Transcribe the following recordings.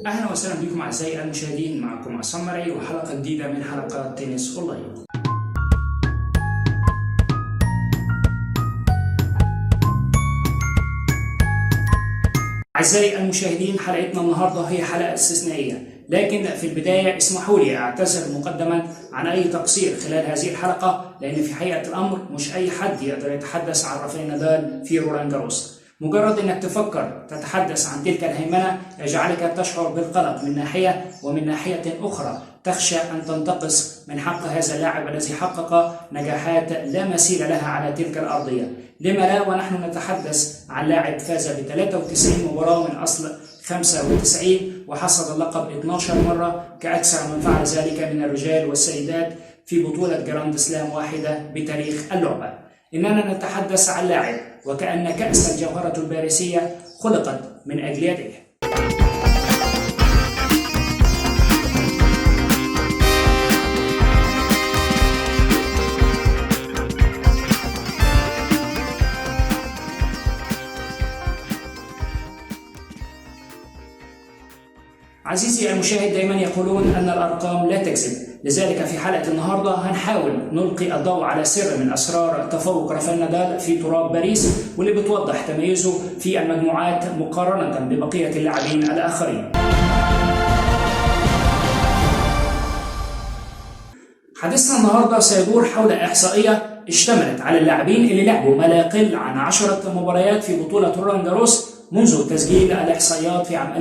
أهلا وسهلا بكم أعزائي المشاهدين، معكم عصام مرعي وحلقة جديدة من حلقات تنس أونلاين. أعزائي المشاهدين، حلقتنا النهاردة هي حلقة استثنائية، لكن في البداية اسمحوا لي أعتذر مقدما عن أي تقصير خلال هذه الحلقة، لأن في حقيقة الأمر مش أي حد يقدر يتحدث عن رافائيل نادال في رولان جاروس. مجرد أنك تفكر تتحدث عن تلك الهيمنة يجعلك تشعر بالقلق من ناحية، ومن ناحية أخرى تخشى أن تنتقص من حق هذا اللاعب الذي حقق نجاحات لا مثيل لها على تلك الأرضية. لما لا ونحن نتحدث عن لاعب فاز ب 93 مباراة من أصل 95 وحصد اللقب 12 مرة كأكثر من فعل ذلك من الرجال والسيدات في بطولة جراند سلام واحدة بتاريخ اللعبة. إننا نتحدث عن لاعب وكأن كأس الجوهرة الباريسية خلقت من أجل يديه. عزيزي المشاهد، دائما يقولون أن الأرقام لا تكذب، لذلك في حلقة النهاردة هنحاول نلقي الضوء على سر من أسرار تفوق رافائيل نادال في تراب باريس، واللي بتوضح تميزه في المجموعات مقارنة ببقية اللاعبين الآخرين. حديثنا النهاردة سيدور حول إحصائية اشتملت على اللاعبين اللي لعبوا ما لا يقل عن 10 مباريات في بطولة رولان جاروس منذ تسجيل الإحصائيات في عام 1991،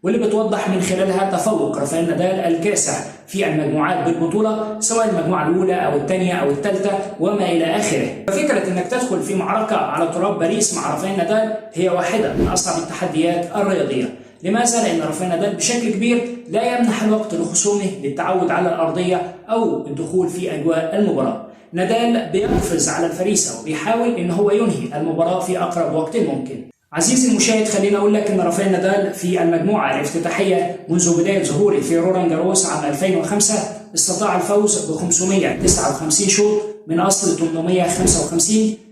واللي بتوضح من خلالها تفوق رافائيل نادال الكاسح في المجموعات بالبطولة، سواء المجموعة الأولى أو الثانية أو الثالثة وما إلى آخره. ففكرة أنك تدخل في معركة على تراب باريس مع رافائيل نادال هي واحدة من أصعب التحديات الرياضية. لماذا؟ لأن رافائيل نادال بشكل كبير لا يمنح الوقت لخصومه للتعود على الأرضية أو الدخول في أجواء المباراة. نادال بيقفز على الفريسة وبيحاول ان هو ينهي المباراة في اقرب وقت ممكن. عزيزي المشاهد، خليني اقول لك ان رافائيل نادال في المجموعة الافتتاحية منذ بداية ظهوره في رولان جاروس عام 2005 استطاع الفوز ب 559 شوط من اصل 855،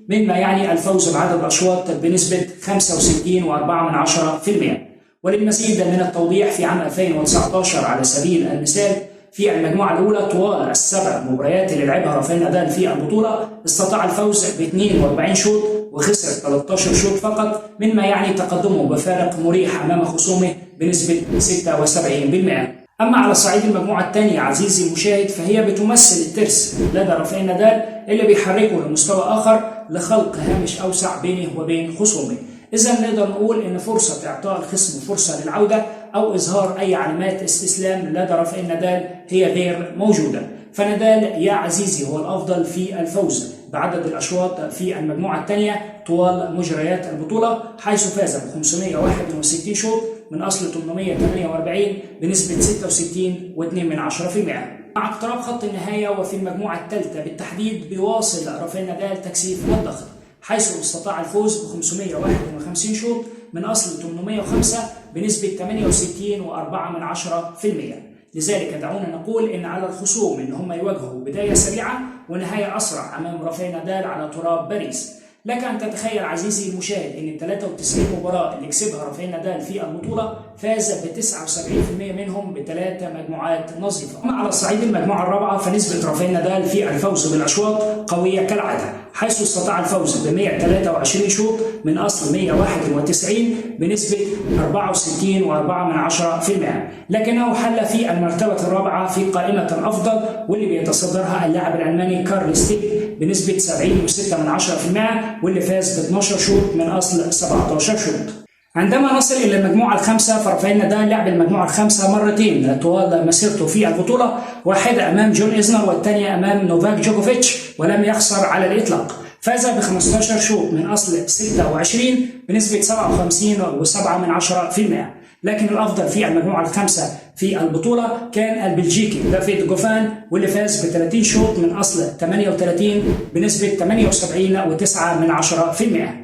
مما يعني الفوز بعدد الاشواط بنسبة 65.4%. وللمزيد من التوضيح، في عام 2019 على سبيل المثال في المجموعة الأولى طوال ال7 مباريات اللي لعبها رافائيل نادال في البطولة استطاع الفوز ب 42 شوط وخسر 13 شوط فقط، مما يعني تقدمه بفارق مريح أمام خصومه بنسبة 76%. أما على صعيد المجموعة الثانية عزيزي المشاهد، فهي بتمثل الترس لدى رافائيل نادال اللي بيحركه لمستوى آخر لخلق هامش أوسع بينه وبين خصومه. إذا نقدر نقول إن فرصة إعطاء الخصم فرصة للعودة أو إظهار أي علامات استسلام لدى رافائيل نادال هي غير موجودة. فنادال يا عزيزي هو الأفضل في الفوز بعدد الأشواط في المجموعة الثانية طوال مجريات البطولة، حيث فاز ب 561 شوط من أصل 848 بنسبة 66.2%. مع اقتراب خط النهاية وفي المجموعة الثالثة بالتحديد بيواصل رافائيل نادال تكثيف الضغط، حيث استطاع الفوز ب 551 شوط من أصل 805 بنسبة 68.4%. لذلك دعونا نقول إن على الخصوم إن هم يواجهوا بداية سريعة ونهاية أسرع أمام رافائيل نادال على تراب باريس. لك أن تتخيل عزيزي المشاهد إن ال 93 مباراة اللي كسبها رافائيل نادال في البطولة فاز ب 79% منهم ب3 مجموعات نظيفة. أما على صعيد المجموعة الرابعة فنسبة رافائيل نادال في الفوز بالأشواط قوية كالعادة، حيث استطاع الفوز ب 123 شوط من أصل 191 بنسبة 64.4%، لكنه حل في المرتبة الرابعة في قائمة الأفضل واللي بيتصدرها اللاعب الألماني كارل ستيك بنسبة 70.6%، واللي فاز ب 12 شوط من أصل 17 شوط. عندما نصل إلى المجموعة الخامسة فرافائيل نادال لعب المجموعة الخامسة مرتين طوال مسيرته في البطولة، واحدة أمام جون إيزنر والثانية أمام نوفاك جوكوفيتش، ولم يخسر على الإطلاق. فاز ب 15 شوط من أصل 26 بنسبة 57.7%، لكن الأفضل في المجموعة الخامسة في البطولة كان البلجيكي دافيد غوفان، واللي فاز ب 30 شوط من أصل 38 بنسبة 78.9%.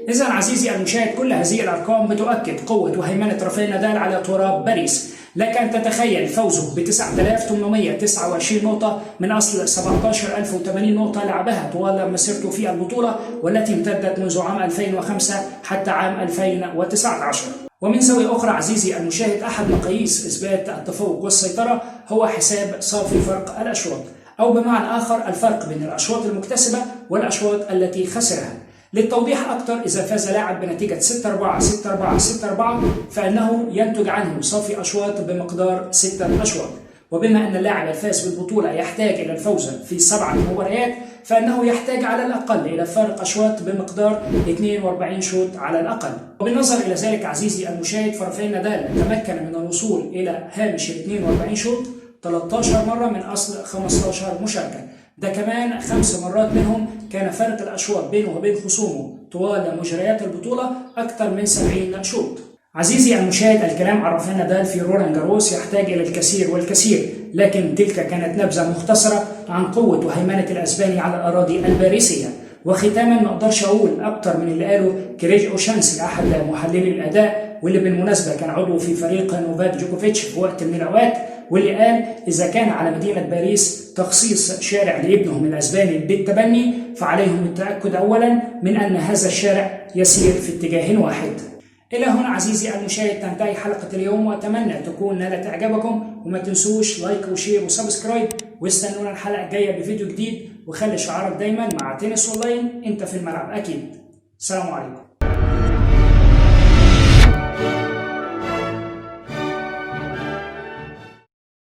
إذا عزيزي المشاهد، كل هذه الأرقام بتؤكد قوة وهيمنة رافائيل نادال على تراب باريس. لك أن تتخيل فوزه ب 9829 نقطة من أصل 17080 نقطة لعبها طوال مسيرته في البطولة، والتي امتدت منذ عام 2005 حتى عام 2019. ومن زاوية أخرى عزيزي المشاهد، أحد مقاييس إثبات التفوق والسيطرة هو حساب صافي فرق الأشواط، أو بمعنى آخر الفرق بين الأشواط المكتسبة والأشواط التي خسرها. للتوضيح أكثر، إذا فاز لاعب بنتيجة 6-4 6-4 6-4 فإنه ينتج عنه صافي أشواط بمقدار 6 أشواط. وبما أن اللاعب الفائز بالبطولة يحتاج إلى الفوز في 7 مباريات، فإنه يحتاج على الأقل إلى فارق أشواط بمقدار 42 شوط على الأقل. وبالنظر إلى ذلك عزيزي المشاهد، فرافيل نادال تمكن من الوصول إلى هامش 42 شوط 13 مرة من أصل 15 مشاركة. ده كمان 5 مرات منهم كان فرق الأشواط بينه وبين خصومه طوال مجريات البطولة أكثر من 70 شوط. عزيزي المشاهد، الكلام عن رافائيل نادال في رولان جاروس يحتاج إلى الكثير والكثير، لكن تلك كانت نبذة مختصرة عن قوة وهيمنة الأسباني على الأراضي الباريسية. وختاما ما أقدرش أقول أكتر من اللي قاله كريج أوشانسي أحد محللي الأداء، واللي بالمناسبة كان عضو في فريق نوفاك جوكوفيتش في وقت من الأوقات، واللي قال إذا كان على مدينة باريس تخصيص شارع لابنهم الأسباني بالتبني، فعليهم التأكد أولا من أن هذا الشارع يسير في اتجاه واحد. إلى هنا عزيزي المشاهد تنتهي حلقة اليوم، وأتمنى تكون نالت إعجابكم، وما تنسوش لايك وشير وسبسكرايب، واستنونا الحلقة الجاية بفيديو جديد، وخلي شعارك دايما مع تنس أونلاين أنت في الملعب أكيد. السلام عليكم.